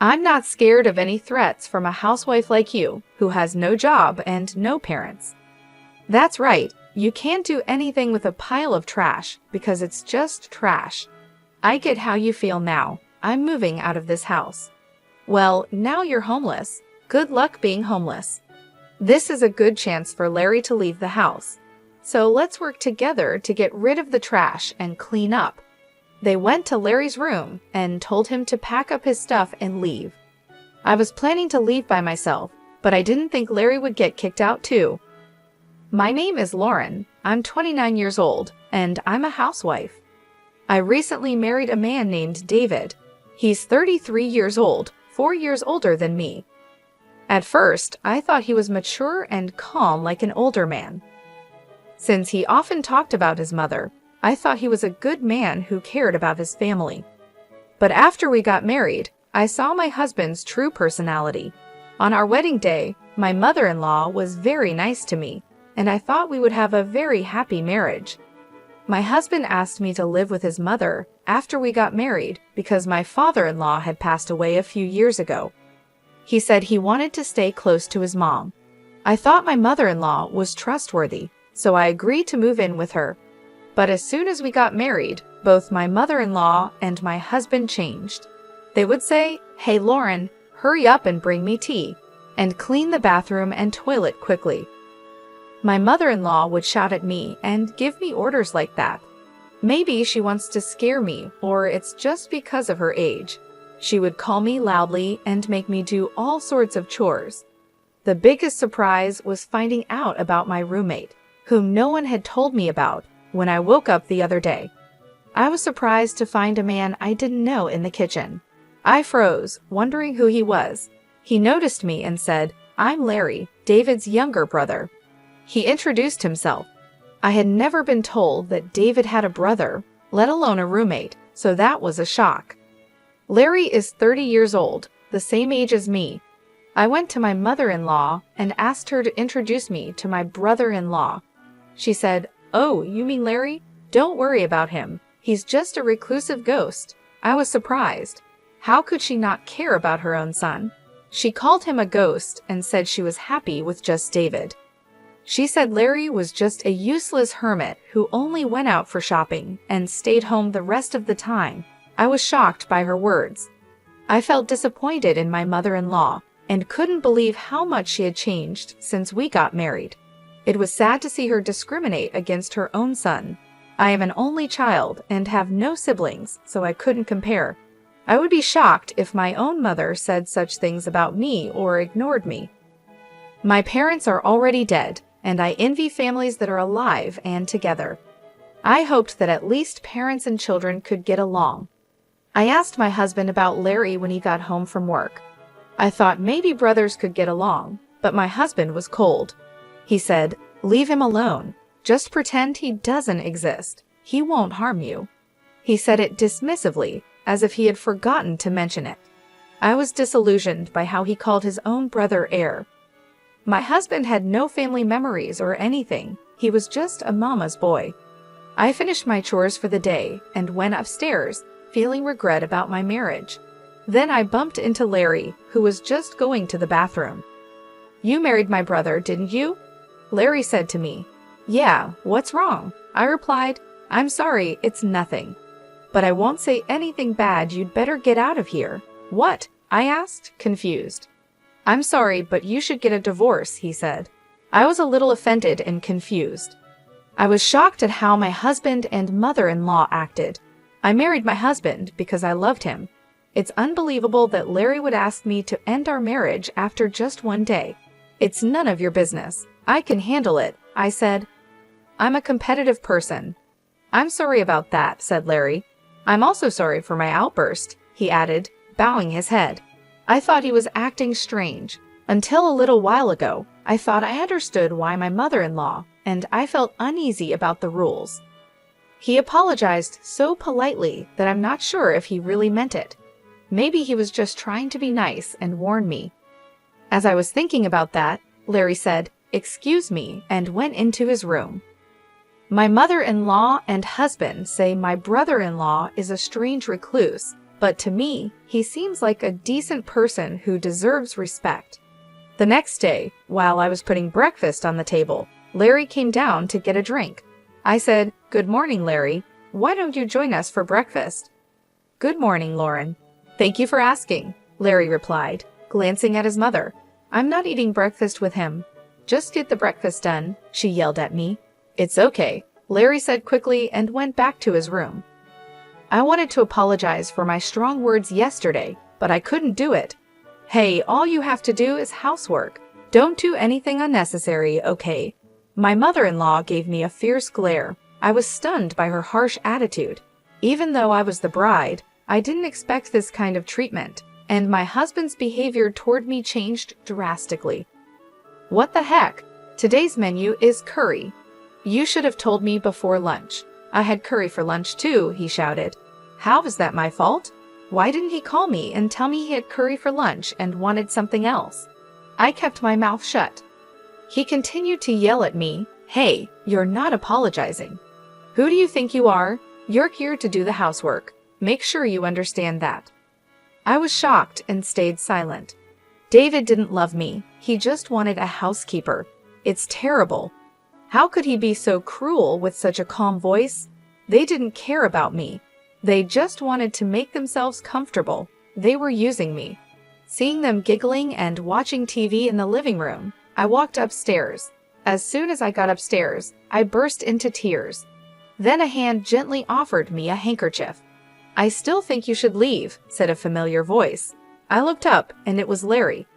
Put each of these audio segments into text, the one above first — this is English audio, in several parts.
I'm not scared of any threats from a housewife like you, who has no job and no parents. That's right, you can't do anything with a pile of trash because it's just trash. I get how you feel now. I'm moving out of this house. Well, now you're homeless. Good luck being homeless. This is a good chance for Larry to leave the house. So let's work together to get rid of the trash and clean up. They went to Larry's room and told him to pack up his stuff and leave. I was planning to leave by myself, but I didn't think Larry would get kicked out too. My name is Lauren. I'm 29 years old, and I'm a housewife. I recently married a man named David. He's 33 years old, 4 years older than me. At first, I thought he was mature and calm like an older man. Since he often talked about his mother, I thought he was a good man who cared about his family. But after we got married, I saw my husband's true personality. On our wedding day, my mother-in-law was very nice to me, and I thought we would have a very happy marriage. My husband asked me to live with his mother after we got married because my father-in-law had passed away a few years ago. He said he wanted to stay close to his mom. I thought my mother-in-law was trustworthy, so I agreed to move in with her. But as soon as we got married, both my mother-in-law and my husband changed. They would say, "Hey Lauren, hurry up and bring me tea," and clean the bathroom and toilet quickly. My mother-in-law would shout at me and give me orders like that. Maybe she wants to scare me, or it's just because of her age. She would call me loudly and make me do all sorts of chores. The biggest surprise was finding out about my roommate, whom no one had told me about, when I woke up the other day. I was surprised to find a man I didn't know in the kitchen. I froze, wondering who he was. He noticed me and said, "I'm Larry, David's younger brother." He introduced himself. I had never been told that David had a brother, let alone a roommate, so that was a shock. Larry is 30 years old, the same age as me. I went to my mother-in-law and asked her to introduce me to my brother-in-law. She said, "Oh, you mean Larry? Don't worry about him. He's just a reclusive ghost." I was surprised. How could she not care about her own son? She called him a ghost and said she was happy with just David. She said Larry was just a useless hermit who only went out for shopping and stayed home the rest of the time. I was shocked by her words. I felt disappointed in my mother-in-law and couldn't believe how much she had changed since we got married. It was sad to see her discriminate against her own son. I am an only child and have no siblings, so I couldn't compare. I would be shocked if my own mother said such things about me or ignored me. My parents are already dead, and I envy families that are alive and together. I hoped that at least parents and children could get along. I asked my husband about Larry when he got home from work. I thought maybe brothers could get along, but my husband was cold. He said, "Leave him alone. Just pretend he doesn't exist. He won't harm you." He said it dismissively, as if he had forgotten to mention it. I was disillusioned by how he called his own brother heir. My husband had no family memories or anything. He was just a mama's boy. I finished my chores for the day and went upstairs, feeling regret about my marriage. Then I bumped into Larry, who was just going to the bathroom. "You married my brother, didn't you?" Larry said to me. "Yeah, what's wrong?" I replied, "I'm sorry, it's nothing. But I won't say anything bad. You'd better get out of here." "What?" I asked, confused. "I'm sorry, but you should get a divorce," he said. I was a little offended and confused. I was shocked at how my husband and mother-in-law acted. I married my husband because I loved him. It's unbelievable that Larry would ask me to end our marriage after just one day. "It's none of your business. I can handle it," I said. "I'm a competitive person." "I'm sorry about that," said Larry. "I'm also sorry for my outburst," he added, bowing his head. I thought he was acting strange. Until a little while ago, I thought I understood why my mother-in-law, and I felt uneasy about the rules. He apologized so politely that I'm not sure if he really meant it. Maybe he was just trying to be nice and warn me. As I was thinking about that, Larry said, "Excuse me," and went into his room. My mother-in-law and husband say my brother-in-law is a strange recluse, but to me, he seems like a decent person who deserves respect. The next day, while I was putting breakfast on the table, Larry came down to get a drink. I said, "Good morning, Larry. Why don't you join us for breakfast?" "Good morning, Lauren. Thank you for asking," Larry replied, glancing at his mother. "I'm not eating breakfast with him." "Just get the breakfast done," she yelled at me. "It's okay," Larry said quickly and went back to his room. I wanted to apologize for my strong words yesterday, but I couldn't do it. Hey, all you have to do is housework. Don't do anything unnecessary, okay? My mother-in-law gave me a fierce glare. I was stunned by her harsh attitude. Even though I was the bride, I didn't expect this kind of treatment, and my husband's behavior toward me changed drastically. "What the heck? Today's menu is curry. You should have told me before lunch. I had curry for lunch too," he shouted. "How is that my fault? Why didn't he call me and tell me he had curry for lunch and wanted something else?" I kept my mouth shut. He continued to yell at me. "Hey, you're not apologizing. Who do you think you are? You're here to do the housework. Make sure you understand that." I was shocked and stayed silent. David didn't love me. He just wanted a housekeeper. It's terrible. How could he be so cruel with such a calm voice? They didn't care about me. They just wanted to make themselves comfortable. They were using me. Seeing them giggling and watching TV in the living room, I walked upstairs. As soon as I got upstairs, I burst into tears. Then a hand gently offered me a handkerchief. "I still think you should leave," said a familiar voice. I looked up, and it was Larry.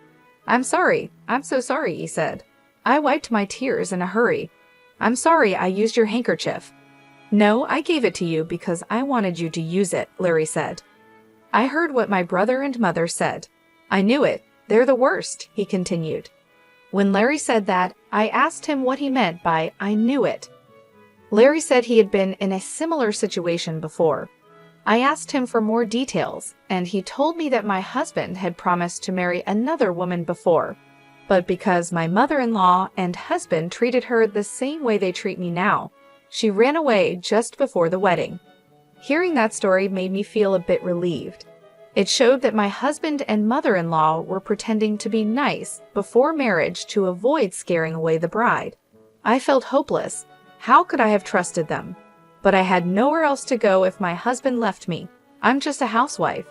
I'm so sorry," he said. I wiped my tears in a hurry. "I'm sorry I used your handkerchief." "No, I gave it to you because I wanted you to use it," Larry said. I heard what my brother and mother said. "I knew it. They're the worst," he continued. When Larry said that, I asked him what he meant by "I knew it." Larry said he had been in a similar situation before. I asked him for more details, and he told me that my husband had promised to marry another woman before. But because my mother-in-law and husband treated her the same way they treat me now, she ran away just before the wedding. Hearing that story made me feel a bit relieved. It showed that my husband and mother-in-law were pretending to be nice before marriage to avoid scaring away the bride. I felt hopeless. How could I have trusted them? But I had nowhere else to go if my husband left me. I'm just a housewife.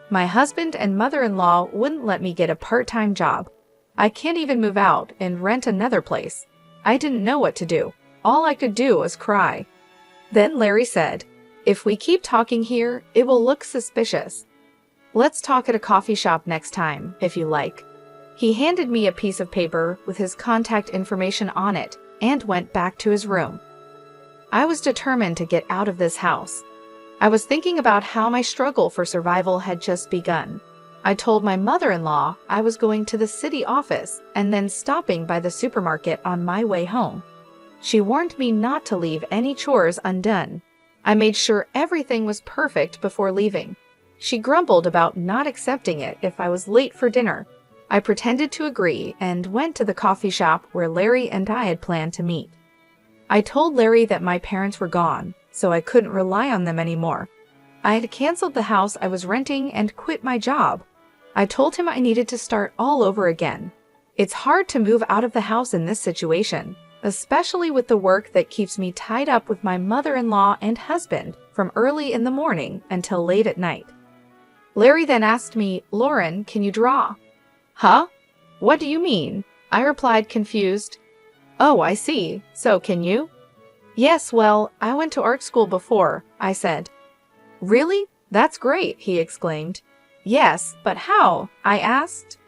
My husband and mother-in-law wouldn't let me get a part-time job. I can't even move out and rent another place. I didn't know what to do. All I could do was cry. Then Larry said, "If we keep talking here, it will look suspicious. Let's talk at a coffee shop next time, if you like." He handed me a piece of paper with his contact information on it and went back to his room. I was determined to get out of this house. I was thinking about how my struggle for survival had just begun. I told my mother-in-law I was going to the city office and then stopping by the supermarket on my way home. She warned me not to leave any chores undone. I made sure everything was perfect before leaving. She grumbled about not accepting it if I was late for dinner. I pretended to agree and went to the coffee shop where Larry and I had planned to meet. I told Larry that my parents were gone, so I couldn't rely on them anymore. I had canceled the house I was renting and quit my job. I told him I needed to start all over again. It's hard to move out of the house in this situation, especially with the work that keeps me tied up with my mother-in-law and husband from early in the morning until late at night. Larry then asked me, "Lauren, can you draw?" "Huh? What do you mean?" I replied, confused. "Oh, I see. So can you?" "Yes, well, I went to art school before," I said. "Really? That's great," he exclaimed. "Yes, but how?" I asked.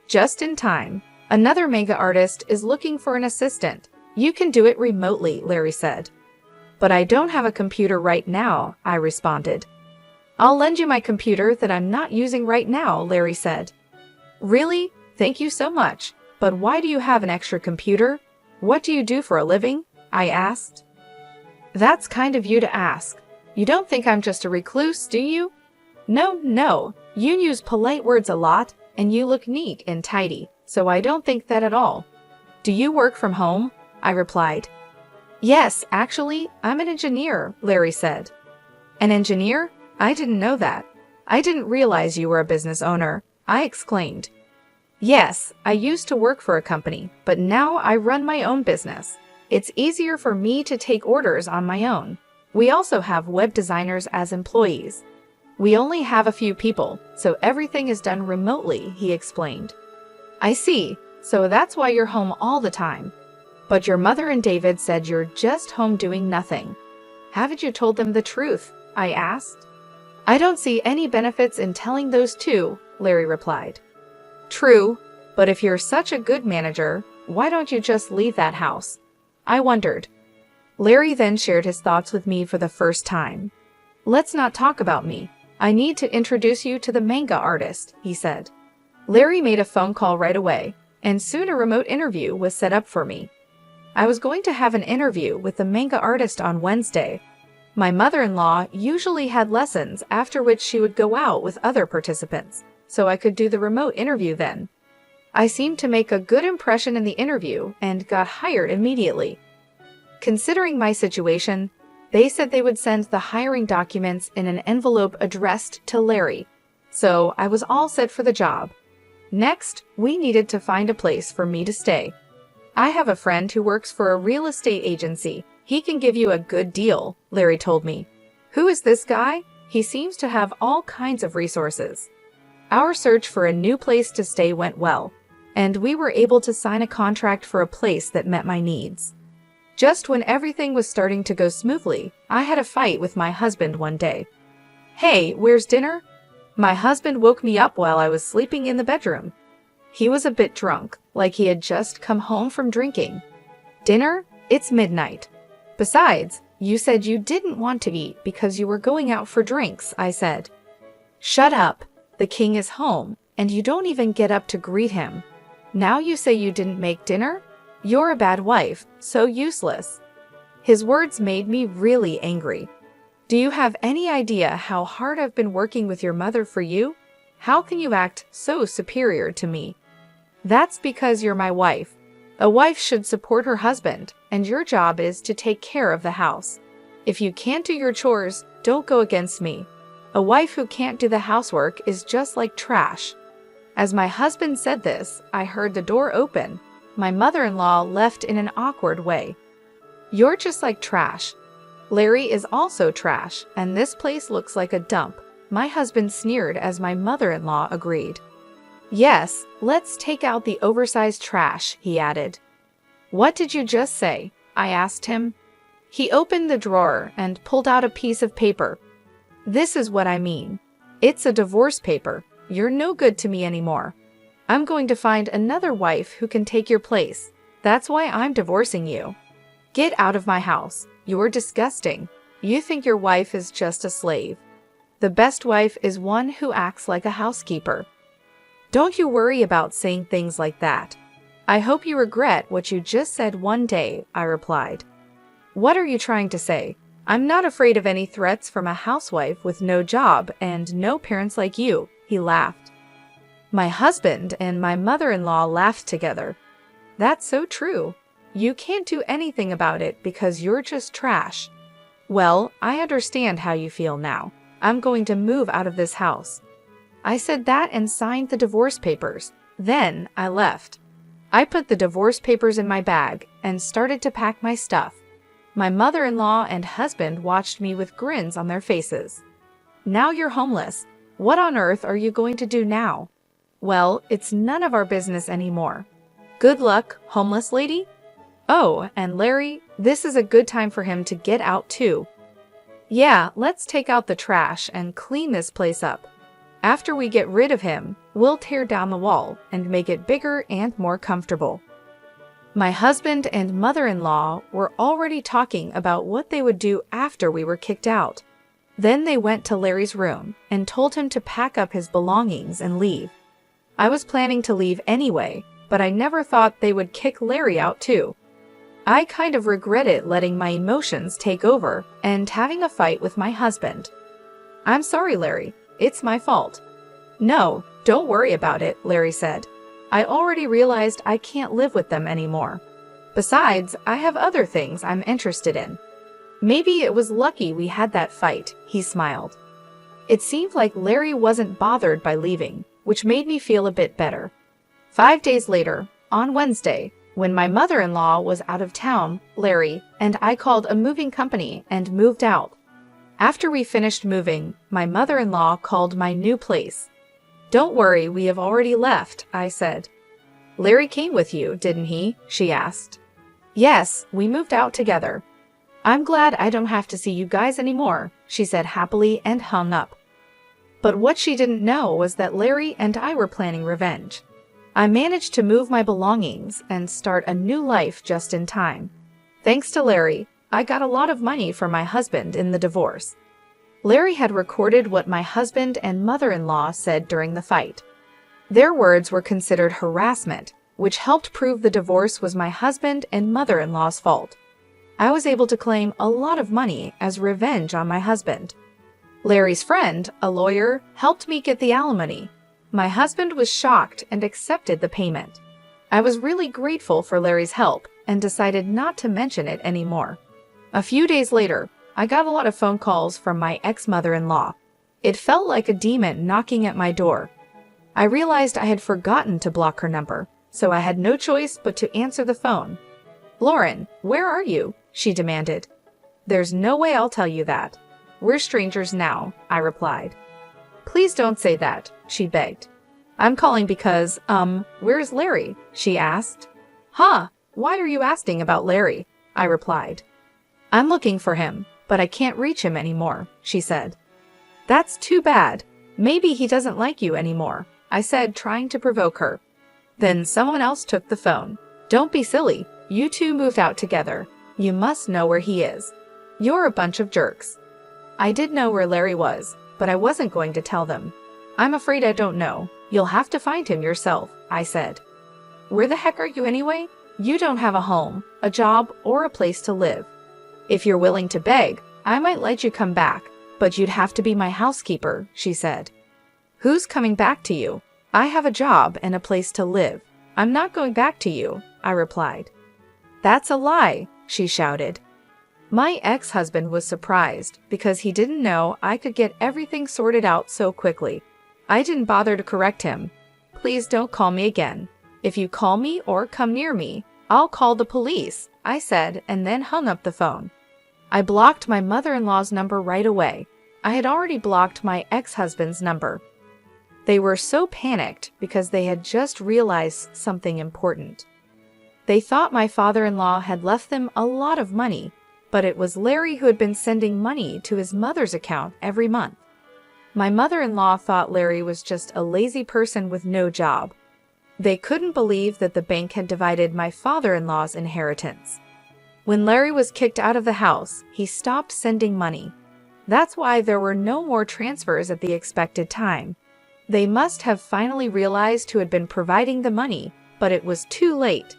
"Just in time. Another mega artist is looking for an assistant. You can do it remotely," Larry said. "But I don't have a computer right now," I responded. "I'll lend you my computer that I'm not using right now," Larry said. "Really? Thank you so much. But why do you have an extra computer? What do you do for a living?" I asked. "That's kind of you to ask. You don't think I'm just a recluse, do you?" No. You use polite words a lot, and you look neat and tidy, so I don't think that at all." "Do you work from home?" I replied. "Yes, actually, I'm an engineer," Larry said. "An engineer? I didn't know that. I didn't realize you were a business owner, I exclaimed. Yes, I used to work for a company, but now I run my own business. It's easier for me to take orders on my own. We also have web designers as employees. We only have a few people, so everything is done remotely, he explained. I see, so that's why you're home all the time. But your mother and David said you're just home doing nothing. Haven't you told them the truth? I asked. I don't see any benefits in telling those two, Larry replied. True, but if you're such a good manager, why don't you just leave that house? I wondered. Larry then shared his thoughts with me for the first time. Let's not talk about me. I need to introduce you to the manga artist, he said. Larry made a phone call right away, and soon a remote interview was set up for me. I was going to have an interview with the manga artist on Wednesday. My mother-in-law usually had lessons after which she would go out with other participants, so I could do the remote interview then. I seemed to make a good impression in the interview and got hired immediately. Considering my situation, they said they would send the hiring documents in an envelope addressed to Larry, so I was all set for the job. Next, we needed to find a place for me to stay. I have a friend who works for a real estate agency. He can give you a good deal, Larry told me. Who is this guy? He seems to have all kinds of resources. Our search for a new place to stay went well, and we were able to sign a contract for a place that met my needs. Just when everything was starting to go smoothly, I had a fight with my husband one day. Hey, where's dinner? My husband woke me up while I was sleeping in the bedroom. He was a bit drunk, like he had just come home from drinking. Dinner? It's midnight. Besides, you said you didn't want to eat because you were going out for drinks, I said. Shut up. The king is home, and you don't even get up to greet him. Now you say you didn't make dinner? You're a bad wife, so useless. His words made me really angry. Do you have any idea how hard I've been working with your mother for you? How can you act so superior to me? That's because you're my wife. A wife should support her husband, and your job is to take care of the house. If you can't do your chores, don't go against me. A wife who can't do the housework is just like trash. As my husband said this, I heard the door open. My mother-in-law left in an awkward way. You're just like trash. Larry is also trash, and this place looks like a dump. My husband sneered as my mother-in-law agreed. Yes, let's take out the oversized trash, he added. What did you just say? I asked him. He opened the drawer and pulled out a piece of paper. This is what I mean. It's a divorce paper. You're no good to me anymore. I'm going to find another wife who can take your place. That's why I'm divorcing you. Get out of my house. You're disgusting. You think your wife is just a slave. The best wife is one who acts like a housekeeper. Don't you worry about saying things like that. I hope you regret what you just said one day, I replied. What are you trying to say? I'm not afraid of any threats from a housewife with no job and no parents like you, he laughed. My husband and my mother-in-law laughed together. That's so true. You can't do anything about it because you're just trash. Well, I understand how you feel now. I'm going to move out of this house. I said that and signed the divorce papers. Then I left. I put the divorce papers in my bag and started to pack my stuff. My mother-in-law and husband watched me with grins on their faces. Now you're homeless. What on earth are you going to do now? Well, it's none of our business anymore. Good luck, homeless lady. Oh, and Larry, this is a good time for him to get out too. Yeah, let's take out the trash and clean this place up. After we get rid of him, we'll tear down the wall and make it bigger and more comfortable. My husband and mother-in-law were already talking about what they would do after we were kicked out. Then they went to Larry's room and told him to pack up his belongings and leave. I was planning to leave anyway, but I never thought they would kick Larry out too. I kind of regretted letting my emotions take over and having a fight with my husband. I'm sorry, Larry. It's my fault. No, don't worry about it, Larry said. I already realized I can't live with them anymore. Besides, I have other things I'm interested in. Maybe it was lucky we had that fight, he smiled. It seemed like Larry wasn't bothered by leaving, which made me feel a bit better. 5 days later, on Wednesday, when my mother-in-law was out of town, Larry and I called a moving company and moved out. After we finished moving, my mother-in-law called my new place. "Don't worry, we have already left," I said. "Larry came with you, didn't he?" she asked. "Yes, we moved out together." "I'm glad I don't have to see you guys anymore," she said happily and hung up. But what she didn't know was that Larry and I were planning revenge. I managed to move my belongings and start a new life just in time. Thanks to Larry, I got a lot of money for my husband in the divorce. Larry had recorded what my husband and mother-in-law said during the fight. Their words were considered harassment, which helped prove the divorce was my husband and mother-in-law's fault. I was able to claim a lot of money as revenge on my husband. Larry's friend, a lawyer, helped me get the alimony. My husband was shocked and accepted the payment. I was really grateful for Larry's help and decided not to mention it anymore. A few days later, I got a lot of phone calls from my ex-mother-in-law. It felt like a demon knocking at my door. I realized I had forgotten to block her number, so I had no choice but to answer the phone. "Lauren, where are you?" she demanded. "There's no way I'll tell you that. We're strangers now," I replied. "Please don't say that," she begged. "I'm calling because, where's Larry?" she asked. "Huh, why are you asking about Larry?" I replied. "I'm looking for him, but I can't reach him anymore," she said. "That's too bad. Maybe he doesn't like you anymore," I said, trying to provoke her. Then someone else took the phone. "Don't be silly. You two moved out together. You must know where he is. You're a bunch of jerks." I did know where Larry was, but I wasn't going to tell them. "I'm afraid I don't know. You'll have to find him yourself," I said. "Where the heck are you anyway? You don't have a home, a job, or a place to live. If you're willing to beg, I might let you come back, but you'd have to be my housekeeper," she said. "Who's coming back to you? I have a job and a place to live. I'm not going back to you," I replied. "That's a lie," she shouted. My ex-husband was surprised because he didn't know I could get everything sorted out so quickly. I didn't bother to correct him. "Please don't call me again. If you call me or come near me, I'll call the police," I said, and then hung up the phone. I blocked my mother-in-law's number right away. I had already blocked my ex-husband's number. They were so panicked because they had just realized something important. They thought my father-in-law had left them a lot of money, but it was Larry who had been sending money to his mother's account every month. My mother-in-law thought Larry was just a lazy person with no job. They couldn't believe that the bank had divided my father-in-law's inheritance. When Larry was kicked out of the house, he stopped sending money. That's why there were no more transfers at the expected time. They must have finally realized who had been providing the money, but it was too late.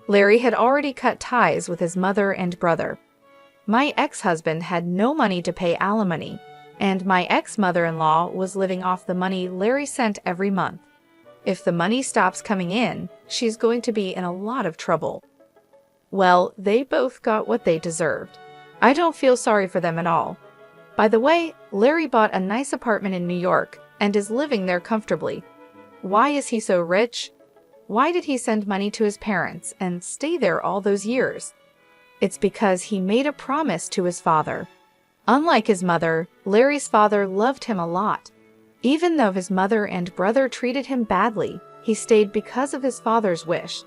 Larry had already cut ties with his mother and brother. My ex-husband had no money to pay alimony, and my ex-mother-in-law was living off the money Larry sent every month. If the money stops coming in, she's going to be in a lot of trouble. Well, they both got what they deserved. I don't feel sorry for them at all. By the way, Larry bought a nice apartment in New York and is living there comfortably. Why is he so rich? Why did he send money to his parents and stay there all those years? It's because he made a promise to his father. Unlike his mother, Larry's father loved him a lot. Even though his mother and brother treated him badly, he stayed because of his father's wish.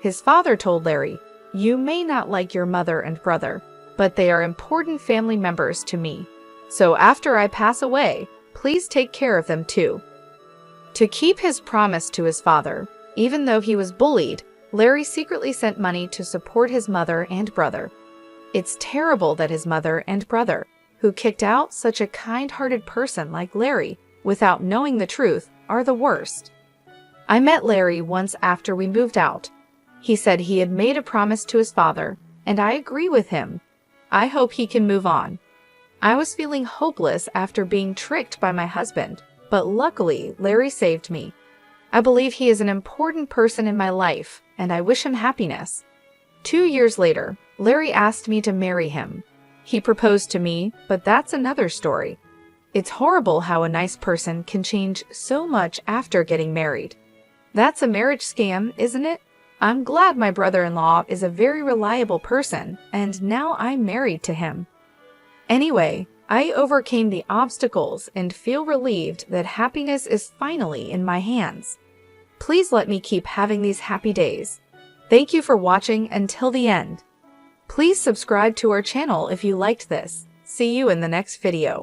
His father told Larry, "You may not like your mother and brother, but they are important family members to me. So after I pass away, please take care of them too." To keep his promise to his father, even though he was bullied, Larry secretly sent money to support his mother and brother. It's terrible that his mother and brother, who kicked out such a kind-hearted person like Larry without knowing the truth, are the worst. I met Larry once after we moved out. He said he had made a promise to his father, and I agree with him. I hope he can move on. I was feeling hopeless after being tricked by my husband, but luckily Larry saved me. I believe he is an important person in my life, and I wish him happiness. 2 years later, Larry asked me to marry him. He proposed to me, but that's another story. It's horrible how a nice person can change so much after getting married. That's a marriage scam, isn't it? I'm glad my brother-in-law is a very reliable person, and now I'm married to him. Anyway, I overcame the obstacles and feel relieved that happiness is finally in my hands. Please let me keep having these happy days. Thank you for watching until the end. Please subscribe to our channel if you liked this. See you in the next video.